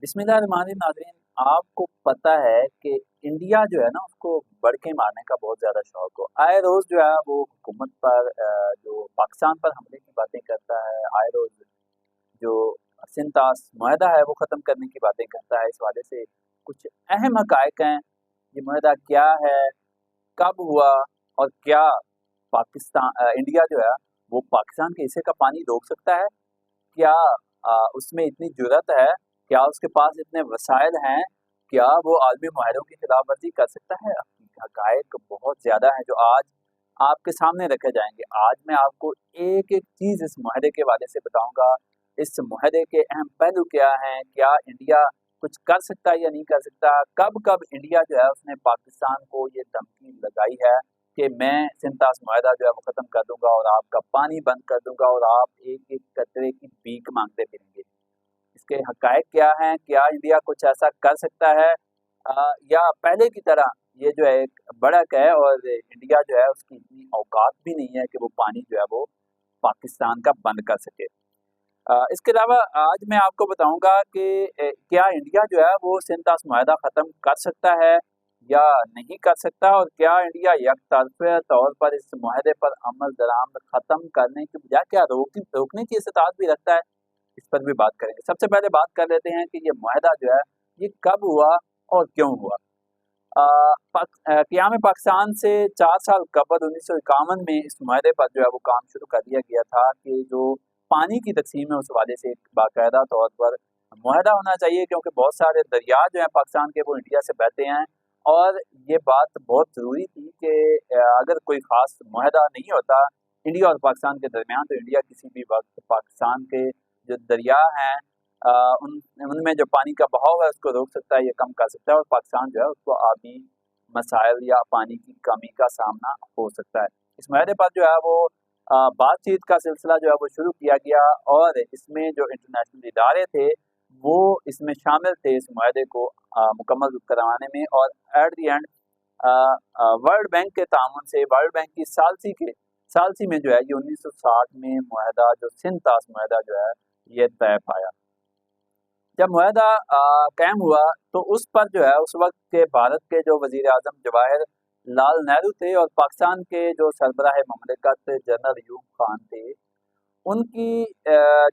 बिस्मिल्लाहिर्रहमानिर्रहीम। नाज़रीन, आपको पता है कि इंडिया जो है ना उसको बड़के मारने का बहुत ज़्यादा शौक हो। आए रोज़ जो है वो हुकूमत पर जो पाकिस्तान पर हमले की बातें करता है, आए रोज़ जो सिंतास मुआहदा है वो ख़त्म करने की बातें करता है। इस वाले से कुछ अहम हक़ाइक़ हैं, ये मुआहदा क्या है, कब हुआ और क्या इंडिया जो है वो पाकिस्तान के हिस्से का पानी रोक सकता है? क्या उसमें इतनी जुर्रत है? क्या उसके पास इतने वसाइल हैं? क्या वो आलमी मुआहदों की खिलाफ़वर्ज़ी कर सकता है? हक़ाइक़ बहुत ज़्यादा हैं जो आज आपके सामने रखे जाएँगे। आज मैं आपको एक-एक चीज़ इस मुआहदे के हवाले से बताऊँगा। इस मुआहदे के अहम पहलू क्या हैं? क्या इंडिया कुछ कर सकता है या नहीं कर सकता? कब-कब इंडिया जो है उसने पाकिस्तान को ये धमकी लगाई है कि मैं सिंतास मुआहदा जो है वो ख़त्म कर दूँगा और आपका पानी बंद कर दूँगा और आप एक-एक कतरे की भीख माँगते फिरेंगे। इसके हक़ाइक़ क्या हैं? क्या इंडिया कुछ ऐसा कर सकता है? या पहले की तरह ये जो है एक बढ़क है और इंडिया जो है उसकी इतनी औकात भी नहीं है कि वो पानी जो है वो पाकिस्तान का बंद कर सके। इसके अलावा आज मैं आपको बताऊँगा कि क्या इंडिया जो है वो सिंतास मुआहदा ख़त्म कर सकता है या नहीं कर सकता और क्या इंडिया यकतरफ़ा तौर पर इस मुआहदे पर अमल दरामद ख़त्म करने की बजाय क्या रोकने की इस्तात भी रखता है? इस पर भी बात करेंगे। सबसे पहले बात कर लेते हैं कि ये मुआहदा जो है ये कब हुआ और क्यों हुआ? क़याम पाकिस्तान से 4 साल कबल 1951 में इस मुआहदे पर जो है वो काम शुरू कर दिया गया था कि जो पानी की तक़सीम है उस हवाले से एक बाकायदा तौर पर मुआहदा होना चाहिए, क्योंकि बहुत सारे दरिया जो हैं पाकिस्तान के वो इंडिया से बहते हैं और ये बात बहुत ज़रूरी थी कि अगर कोई ख़ास मुआहदा नहीं होता इंडिया और पाकिस्तान के दरमियान, तो इंडिया किसी भी वक़्त पाकिस्तान के जो दरिया हैं अ, उन उनमें जो पानी का बहाव है उसको रोक सकता है या कम कर सकता है और पाकिस्तान जो है उसको आबी मसाइल या पानी की कमी का सामना हो सकता है। इस मुआहदे पर जो है वो बातचीत का सिलसिला जो है वो शुरू किया गया और इसमें जो इंटरनेशनल इदारे थे वो इसमें शामिल थे इस मुआहदे को मुकम्मल करवाने में। और at the end world bank के तामुन से वर्ल्ड बैंक की सालसी में जो है ये 1960 में मुआहदा जो सिंतास मुआहदा जो है ये तय पाया। जब मुआहदा कायम हुआ तो उस पर जो है उस वक़्त के भारत के जो वज़ीर-ए-आज़म जवाहर लाल नेहरू थे और पाकिस्तान के जो सरबराह ममलिकत जनरल अयूब खान थे, उनकी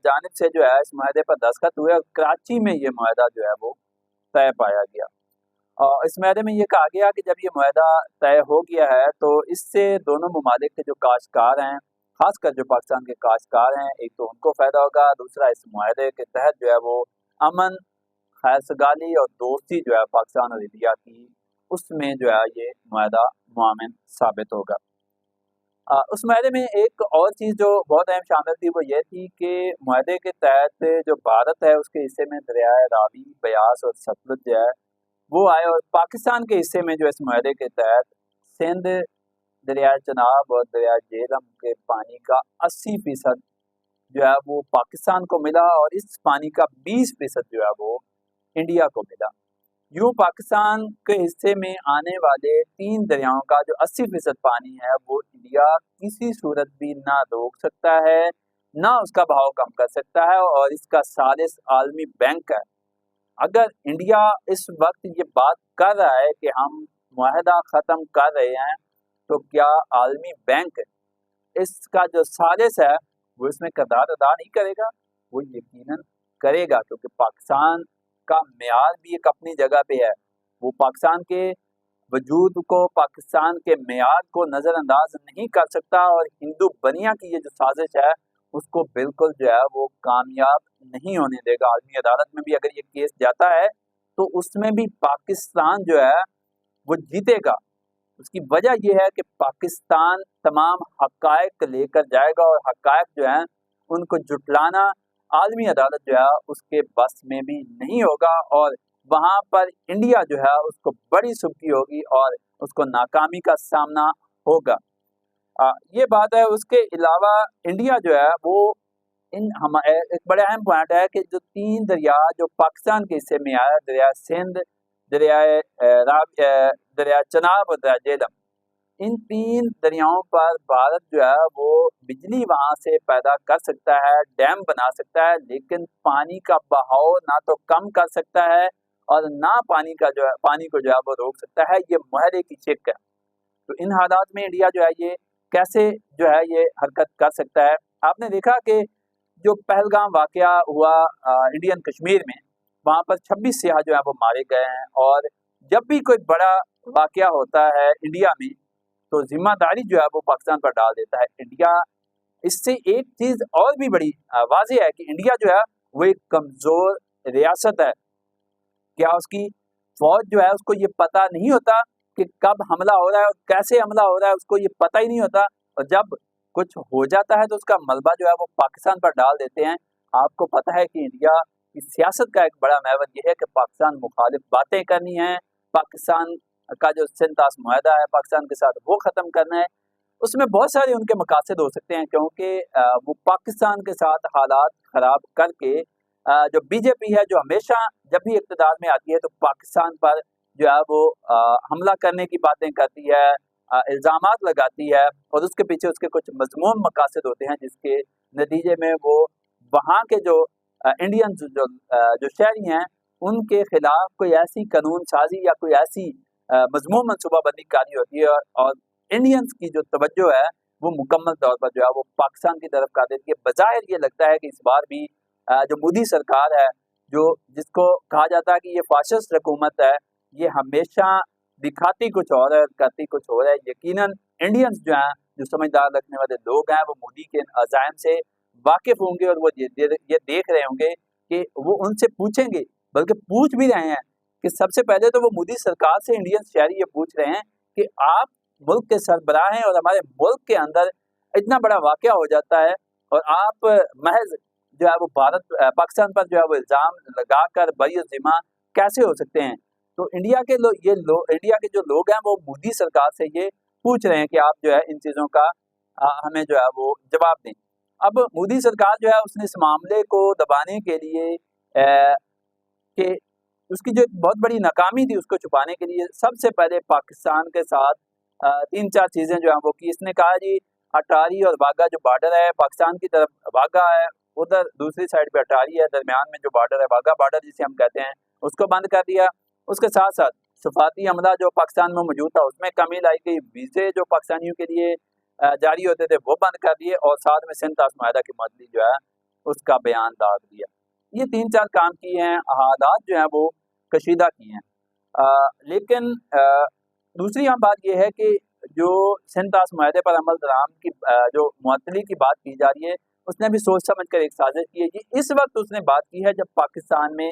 जानिब से जो है इस मुआहदे पर दस्तखत हुए और कराची में ये मुआहदा जो है वो तय पाया गया। इस मुआहदे में ये कहा गया कि जब ये मुआहदा तय हो गया है तो इससे दोनों ममालिक के जो काश्तकार हैं, ख़ासकर जो पाकिस्तान के काश्तकार हैं, एक तो उनको फ़ायदा होगा, दूसरा इस मुआहदे के तहत जो है वो अमन, खैर-सगाली और दोस्ती जो है पाकिस्तान और इंडिया की, उसमें जो है ये मुआहदा मुआमिन साबित होगा। उस मुआहदे में एक और चीज़ जो बहुत अहम शामिल थी वो ये थी कि मुआहदे के तहत जो भारत है उसके हिस्से में दरियाए रावी, ब्यास और सतलुज जो है वो आए और पाकिस्तान के हिस्से में जो इस मुआहदे के तहत सिंध, दरियाए चनाब और दरियाए झेलम के पानी का 80% जो है वो पाकिस्तान को मिला और इस पानी का 20% जो है वो इंडिया को मिला। यूँ पाकिस्तान के हिस्से में आने वाले 3 दरियाओं का जो 80% पानी है वो इंडिया किसी सूरत भी ना रोक सकता है, ना उसका बहाव कम कर सकता है और इसका सालिस आलमी बैंक है। अगर इंडिया इस वक़्त ये बात कर रहा है कि हम मुआहदा ख़त्म कर रहे हैं, तो क्या आलमी बैंक इसका जो सालिस है वो इसमें किरदार अदा नहीं करेगा? वो यकीनन करेगा, क्योंकि पाकिस्तान का मेयार भी एक अपनी जगह पे है। वो पाकिस्तान के वजूद को, पाकिस्तान के मेयार को नज़रअंदाज नहीं कर सकता और हिंदू बनिया की ये जो साजिश है उसको बिल्कुल जो है वो कामयाब नहीं होने देगा। आलमी अदालत में भी अगर ये केस जाता है तो उसमें भी पाकिस्तान जो है वो जीतेगा। उसकी वजह ये है कि पाकिस्तान तमाम हक़ाइक़ लेकर जाएगा और हक़ाइक़ जो हैं उनको जुटलाना आलमी अदालत जो है उसके बस में भी नहीं होगा और वहाँ पर इंडिया जो है उसको बड़ी सुबकी होगी और उसको नाकामी का सामना होगा। ये बात है। उसके अलावा इंडिया जो है वो एक बड़ा अहम पॉइंट है कि जो 3 दरिया जो पाकिस्तान के हिस्से में आया, दरिया सिंध, दरियाए चनाब और दरिया झेलम, इन 3 दरियाओं पर भारत जो है वो बिजली वहाँ से पैदा कर सकता है, डैम बना सकता है, लेकिन पानी का बहाव ना तो कम कर सकता है और ना पानी को जो है वो रोक सकता है। ये मुहरे की शिक है। तो इन हालात में इंडिया जो है ये कैसे जो है ये हरकत कर सकता है? आपने देखा कि जो पहलगाम वाक़या हुआ इंडियन कश्मीर में, वहाँ पर 26 सियाह जो है वो मारे गए हैं और जब भी कोई बड़ा वाक़या होता है इंडिया में, तो ज़िम्मेदारी जो है वो पाकिस्तान पर डाल देता है। इंडिया इससे एक चीज़ और भी बड़ी वाज़ेह है कि इंडिया जो है वो एक कमज़ोर रियासत है। क्या उसकी फ़ौज जो है उसको ये पता नहीं होता कि कब हमला हो रहा है और कैसे हमला हो रहा है, उसको ये पता ही नहीं होता और जब कुछ हो जाता है तो उसका मलबा जो है वो पाकिस्तान पर डाल देते हैं। आपको पता है कि इंडिया की सियासत का एक बड़ा महवर ये है कि पाकिस्तान मुखालिफ बातें करनी है, पाकिस्तान का जो सिंध-ताश मुआहदा है पाकिस्तान के साथ वो ख़त्म करना है। उसमें बहुत सारे उनके मकासद हो सकते हैं क्योंकि वो पाकिस्तान के साथ हालात ख़राब करके जो बीजेपी है जो हमेशा जब भी इक़्तिदार में आती है तो पाकिस्तान पर जो है वो हमला करने की बातें करती है, इल्ज़ामात लगाती है और उसके पीछे उसके कुछ मज़मूम मकासद होते हैं जिसके नतीजे में वो वहाँ के जो इंडियंस जो शहरी हैं उनके खिलाफ कोई ऐसी कानून साज़ी या कोई ऐसी मज़मूम मनसूबाबंदी कारी होती है और इंडियंस की जो तवज्जो है वो मुकम्मल तौर पर जो है वो पाकिस्तान की तरफ कर देती है। बज़ाहिर ये लगता है कि इस बार भी जो मोदी सरकार है जिसको कहा जाता है कि ये फाशिस्ट हुकूमत है, ये हमेशा दिखाती कुछ और है, करती कुछ और है। यकीनन इंडियंस जो हैं, जो समझदार रखने वाले लोग हैं, वो मोदी के अज़ाइम से वाकिफ़ होंगे और वो ये देख रहे होंगे कि वो उनसे पूछेंगे, बल्कि पूछ भी रहे हैं कि सबसे पहले तो वो मोदी सरकार से इंडियन शहरी ये पूछ रहे हैं कि आप मुल्क के सरबराह हैं और हमारे मुल्क के अंदर इतना बड़ा वाक़या हो जाता है और आप महज़ जो है वो पाकिस्तान पर जो है वो इल्ज़ाम लगाकर बरी-ज़िम्मा कैसे हो सकते हैं? तो इंडिया के जो लोग हैं वो मोदी सरकार से ये पूछ रहे हैं कि आप जो है इन चीज़ों का हमें जो है वो जवाब दें। अब मोदी सरकार जो है उसने इस मामले को दबाने के लिए कि उसकी जो एक बहुत बड़ी नाकामी थी उसको छुपाने के लिए सबसे पहले पाकिस्तान के साथ 3-4 चीज़ें जो हैं वो की। इसने कहा जी अटारी और वाघा जो बॉर्डर है पाकिस्तान की तरफ वाघा है, उधर दूसरी साइड पे अटारी है, दरमियान में जो बॉर्डर है वाघा बॉर्डर जिसे हम कहते हैं उसको बंद कर दिया। उसके साथ-साथ सफारती अमला जो पाकिस्तान में मौजूद था उसमें कमी लाई गई, वीज़े जो पाकिस्तानियों के लिए जारी होते थे वो बंद कर दिए और साथ में सिंध-ताश मुआहदा की मुअत्तली जो है उसका बयान दाग दिया। ये 3-4 काम किए हैं, हालात जो हैं वो कशीदा किए हैं। लेकिन दूसरी अहम बात ये है कि जो सिंध-ताश मुआहदे पर अमल दरामद की जो मुअत्तली की बात की जा रही है, उसने भी सोच समझ कर एक साज़िश की है। ये इस वक़्त उसने बात की है जब पाकिस्तान में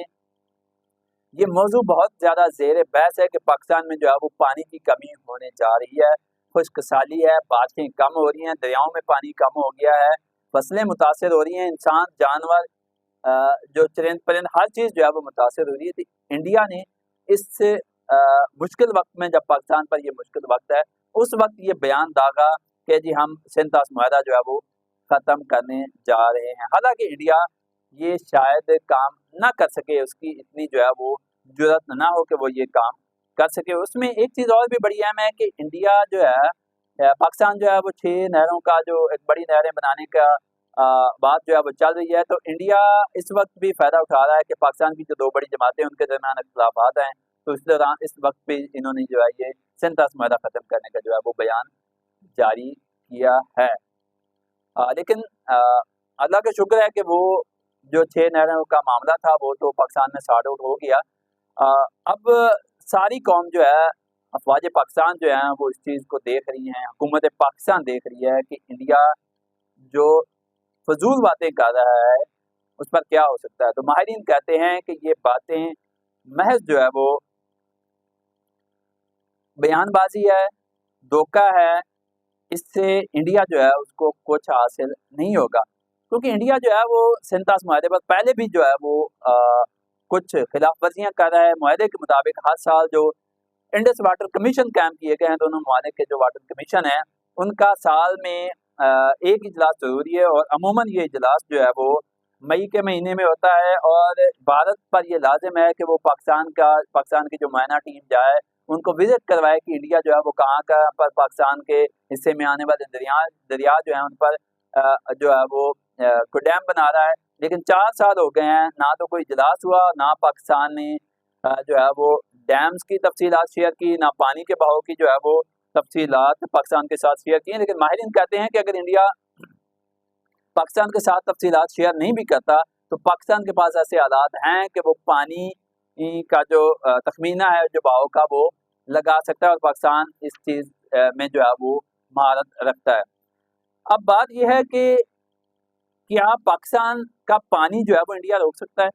ये मौज़ू बहुत ज़्यादा ज़ेर बहस है कि पाकिस्तान में जो है वो पानी की कमी होने जा रही है, खुश्क-साली है, बारिशें कम हो रही हैं, दरियाओं में पानी कम हो गया है, फसलें मुतासिर हो रही हैं, इंसान, जानवर जो चरिंद-परिंद हर चीज़ जो है वो मुतासिर हो रही है। तो इंडिया ने इस मुश्किल वक़्त में जब पाकिस्तान पर ये मुश्किल वक़्त है, उस वक़्त ये बयान दागा कि जी हम सिंध-ताश मुआहदा जो है वो ख़त्म करने जा रहे हैं। हालाँकि इंडिया ये शायद काम ना कर सके, उसकी इतनी जो है वो जुर्अत ना हो कि वो ये काम कर सके। उसमें एक चीज़ और भी बड़ी अहम है कि इंडिया जो है पाकिस्तान जो है वो 6 नहरों का जो एक बड़ी नहरें बनाने का बात जो है वो चल रही है। तो इंडिया इस वक़्त भी फ़ायदा उठा रहा है कि पाकिस्तान की जो 2 बड़ी जमातें हैं उनके दरमियान इख्तिलाफ़ात हैं। तो इस दौरान इस वक़्त पे इन्होंने जो है ये सिंध-ताश मुआहदा ख़त्म करने का जो है वो बयान जारी किया है। लेकिन अल्लाह का शुक्र है कि वो जो 6 नहरों का मामला था वो तो पाकिस्तान में सॉर्ट आउट हो गया। अब सारी कौम जो है अफ़वाज पाकिस्तान जो हैं वो इस चीज़ को देख रही हैं, हुकूमत पाकिस्तान देख रही है कि इंडिया जो फ़ज़ूल बातें कर रहा है उस पर क्या हो सकता है। तो माहिरीन कहते हैं कि ये बातें महज़ जो है वो बयानबाज़ी है, धोखा है, इससे इंडिया जो है उसको कुछ हासिल नहीं होगा। क्योंकि इंडिया जो है वो सिंध-ताश मुआहदे पर पहले भी जो है वो कुछ खिलाफ वर्जियाँ कर रहा है। मुआहदे के मुताबिक हर साल जो इंडस वाटर कमीशन कायम किए गए हैं, दोनों ममालिक के जो वाटर कमीशन है, उनका साल में एक इजलास ज़रूरी है और अमूमन ये इजलास जो है वो मई के महीने में होता है और भारत पर ये लाज़िम है कि वो पाकिस्तान की जो मुआयना टीम जाए ان کو وزٹ کروائے کہ انڈیا جو ہے وہ کہاں کا پر پاکستان کے حصے میں آنے والے دریا جو ہیں ان پر جو ہے وہ کوئی ڈیم بنا رہا ہے. لیکن 4 سال ہو گئے ہیں، نہ تو کوئی اجلاس ہوا، نہ پاکستان نے جو ہے وہ ڈیمز کی تفصیلات شیئر کی، نہ پانی کے بہاؤ کی جو ہے وہ تفصیلات پاکستان کے ساتھ شیئر کی ہیں. لیکن ماہرین کہتے ہیں کہ اگر انڈیا پاکستان کے ساتھ تفصیلات شیئر نہیں بھی کرتا تو پاکستان کے پاس ایسے حالات ہیں کہ وہ پانی کا جو تخمینہ ہے جو بہاؤ کا وہ لگا سکتا ہے، اور پاکستان اس چیز میں جو ہے وہ مہارت رکھتا ہے. اب بات یہ ہے کہ کیا پاکستان کا پانی جو ہے وہ انڈیا روک سکتا ہے؟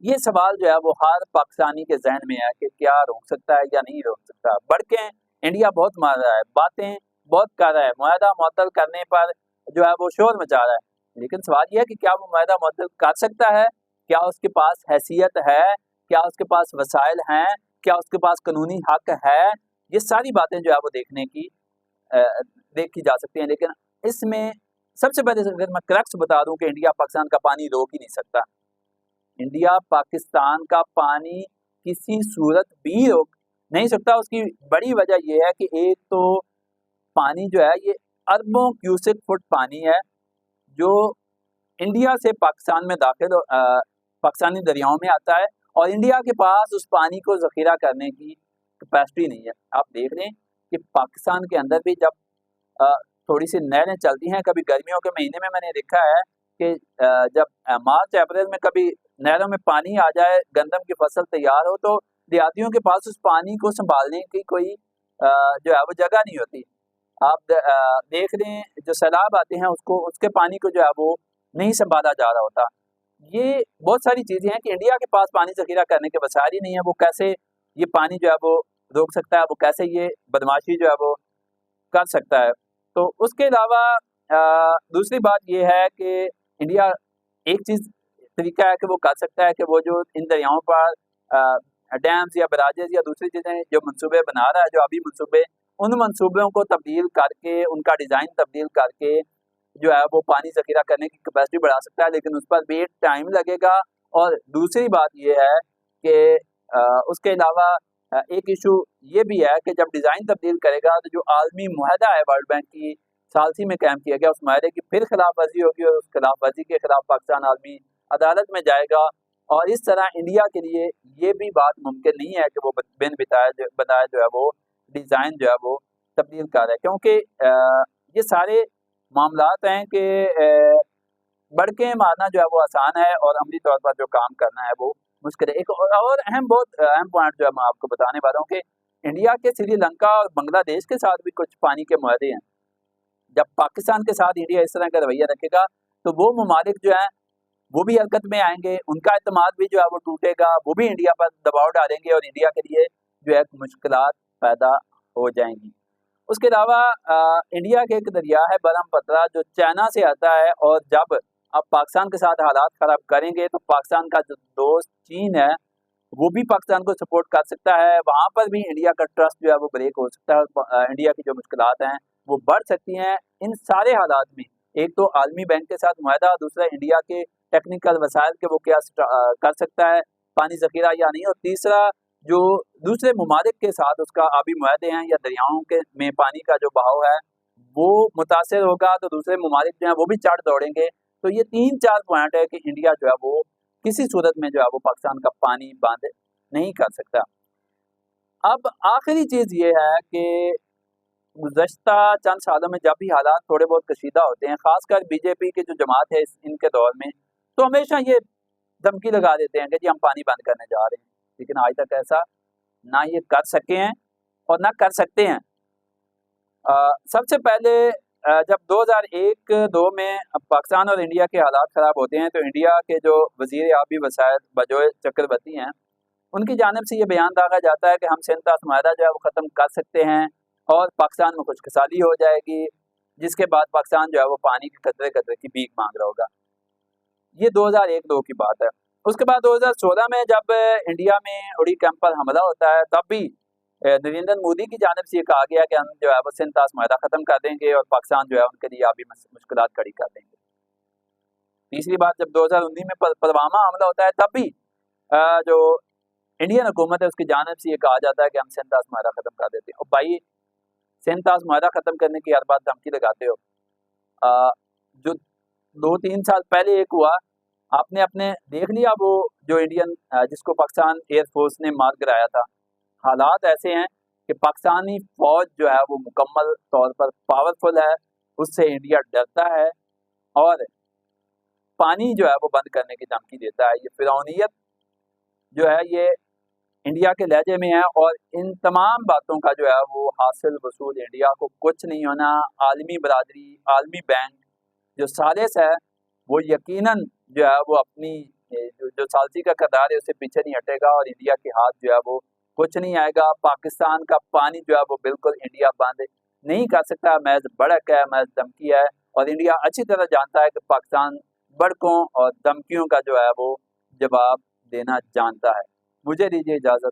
یہ سوال جو ہے وہ ہر پاکستانی کے ذہن میں ہے کہ کیا روک سکتا ہے یا نہیں روک سکتا. بڑکیں انڈیا بہت مار رہا ہے، باتیں بہت کر رہا ہے، معاہدہ معطل کرنے پر جو ہے وہ شور مچا رہا ہے. لیکن سوال یہ ہے کہ کیا وہ معاہدہ معطل کر سکتا ہے؟ کیا اس کے پاس حیثیت ہے؟ کیا اس کے پاس وسائل ہیں؟ کیا اس کے پاس قانونی حق ہے؟ یہ ساری باتیں جو ہے وہ دیکھی جا سکتی ہیں. لیکن اس میں سب سے پہلے اگر میں کریکٹ بتا دوں کہ انڈیا پاکستان کا پانی روک ہی نہیں سکتا. انڈیا پاکستان کا پانی کسی صورت بھی روک نہیں سکتا. اس کی بڑی وجہ یہ ہے کہ ایک تو پانی جو ہے یہ اربوں کیوسک فٹ پانی ہے جو انڈیا سے پاکستان میں داخل پاکستانی دریاؤں میں آتا ہے، اور انڈیا کے پاس اس پانی کو ذخیرہ کرنے کی کیپیسٹی نہیں ہے. آپ دیکھ لیں کہ پاکستان کے اندر بھی جب تھوڑی سی نہریں چلتی ہیں، کبھی گرمیوں کے مہینے میں نے دیکھا ہے کہ جب مارچ اپریل میں کبھی نہروں میں پانی آ جائے، گندم کی فصل تیار ہو، تو دیہاتیوں کے پاس اس پانی کو سنبھالنے کی کوئی جو ہے وہ جگہ نہیں ہوتی. آپ دیکھ لیں جو سیلاب آتے ہیں اس کے پانی کو جو ہے وہ نہیں سنبھالا جا رہا ہوتا. یہ بہت ساری چیزیں ہیں کہ انڈیا کے پاس پانی ذخیرہ کرنے کے وسائل ہی نہیں ہے. وہ کیسے یہ پانی جو ہے وہ روک سکتا ہے؟ وہ کیسے یہ بدماشی جو ہے وہ کر سکتا ہے؟ تو اس کے علاوہ دوسری بات یہ ہے کہ انڈیا ایک چیز طریقہ ہے کہ وہ کر سکتا ہے کہ وہ جو ان دریاؤں پر ڈیمز یا براجز یا دوسری چیزیں جو منصوبے بنا رہا ہے، جو ابھی منصوبے، ان منصوبوں کو تبدیل کر کے، ان کا ڈیزائن تبدیل کر کے جو ہے وہ پانی ذخیرہ کرنے کی کیپیسٹی بڑھا سکتا ہے. لیکن اس پر بھی ٹائم لگے گا. اور دوسری بات یہ ہے کہ اس کے علاوہ ایک ایشو یہ بھی ہے کہ جب ڈیزائن تبدیل کرے گا تو جو عالمی معاہدہ ہے ورلڈ بینک کی ثالثی میں قائم کیا گیا، اس معاہدے کی پھر خلاف ورزی ہوگی، اور اس خلاف ورزی کے خلاف پاکستان عالمی عدالت میں جائے گا. اور اس طرح انڈیا کے لیے یہ بھی بات ممکن نہیں ہے کہ وہ بن بتایا جو ہے وہ ڈیزائن جو ہے وہ تبدیل کر رہا ہے، کیونکہ یہ سارے معاملات ہیں کہ بڑکیں مارنا جو ہے وہ آسان ہے اور عملی طور پر جو کام کرنا ہے وہ مشکل ہے. ایک اور بہت اہم پوائنٹ جو ہے میں آپ کو بتانے والا ہوں کہ انڈیا کے سری لنکا اور بنگلہ دیش کے ساتھ بھی کچھ پانی کے معاہدے ہیں. جب پاکستان کے ساتھ انڈیا اس طرح کا رویہ رکھے گا تو وہ ممالک جو ہیں وہ بھی حرکت میں آئیں گے، ان کا اعتماد بھی جو ہے وہ ٹوٹے گا، وہ بھی انڈیا پر دباؤ ڈالیں گے اور انڈیا کے لیے جو ہے مشکلات پیدا ہو جائیں گی. اس کے علاوہ انڈیا کے ایک دریا ہے برہم پترا جو چائنا سے آتا ہے، اور جب آپ پاکستان کے ساتھ حالات خراب کریں گے تو پاکستان کا جو دوست چین ہے وہ بھی پاکستان کو سپورٹ کر سکتا ہے. وہاں پر بھی انڈیا کا ٹرسٹ جو ہے وہ بریک ہو سکتا ہے، انڈیا کی جو مشکلات ہیں وہ بڑھ سکتی ہیں. ان سارے حالات میں ایک تو عالمی بینک کے ساتھ معاہدہ، دوسرا انڈیا کے ٹیکنیکل وسائل کے وہ کیا کر سکتا ہے پانی ذخیرہ یا نہیں، اور تیسرا جو دوسرے ممالک کے ساتھ اس کا آبی معاہدے ہیں یا دریاؤں کے میں پانی کا جو بہاؤ ہے وہ متاثر ہوگا تو دوسرے ممالک جو ہیں وہ بھی چڑھ دوڑیں گے. تو یہ 3-4 پوائنٹ ہے کہ انڈیا جو ہے وہ کسی صورت میں جو ہے وہ پاکستان کا پانی بند نہیں کر سکتا. اب آخری چیز یہ ہے کہ گزشتہ چند سالوں میں جب بھی حالات تھوڑے بہت کشیدہ ہوتے ہیں، خاص کر بی جے پی کی جو جماعت ہے ان کے دور میں، تو ہمیشہ یہ دھمکی لگا دیتے ہیں کہ جی ہم پانی بند کرنے جا رہے ہیں. لیکن آج تک ایسا نہ یہ کر سکے ہیں اور نہ کر سکتے ہیں. سب سے پہلے جب 2001-2 میں پاکستان اور انڈیا کے حالات خراب ہوتے ہیں تو انڈیا کے جو وزیر آبی وسائل بجوئے چکرورتی ہیں ان کی جانب سے یہ بیان داغا جاتا ہے کہ ہم سینتاس معاہدہ جو ہے وہ ختم کر سکتے ہیں اور پاکستان میں خشکسالی ہو جائے گی، جس کے بعد پاکستان جو ہے وہ پانی کے قطرے قطرے کی بھیک مانگ رہا ہوگا. یہ 2001-2 کی بات ہے. اس کے بعد 2016 میں جب انڈیا میں اڑی کیمپ پر حملہ ہوتا ہے تب بھی نریندر مودی کی جانب سے یہ کہا گیا کہ ہم جو ہے وہ سینتاس معاہدہ ختم کر دیں گے اور پاکستان جو ہے ان کے لیے آبی مشکلات کھڑی کر دیں گے. تیسری بات جب 2019 میں پلوامہ حملہ ہوتا ہے تب بھی جو इंडियन हुकूमत है उसकी जानिब से ये कहा जाता है कि हम सिंध ताश माहिरा ख़त्म कर देते हैं। और भाई सिंध ताश माहिरा ख़त्म करने की हर बात धमकी लगाते हो। जो 2-3 साल पहले एक हुआ, आपने अपने देख लिया वो जो इंडियन जिसको पाकिस्तान एयरफोर्स ने मार गिराया था। हालात ऐसे हैं कि पाकिस्तानी फ़ौज जो है वो मुकम्मल तौर पर पावरफुल है, उससे इंडिया डरता है और पानी जो है वो बंद करने की धमकी देता है। ये फ़िरौनियत जो है ये इंडिया के लहजे में है और इन तमाम बातों का जो है वो हासिल वसूल इंडिया को कुछ नहीं होना। आलमी बरादरी, आलमी बैंक जो सालिस है वो यकीनन जो है वो अपनी जो सालसी का किरदार है उससे पीछे नहीं हटेगा और इंडिया के हाथ जो है वो कुछ नहीं आएगा। पाकिस्तान का पानी जो है वो बिल्कुल इंडिया बंद नहीं कर सकता। महज भड़क है, महज धमकी है और इंडिया अच्छी तरह जानता है कि पाकिस्तान भड़कों और धमकियों का जो है वो जवाब देना जानता है। मुझे दीजिए इजाज़त।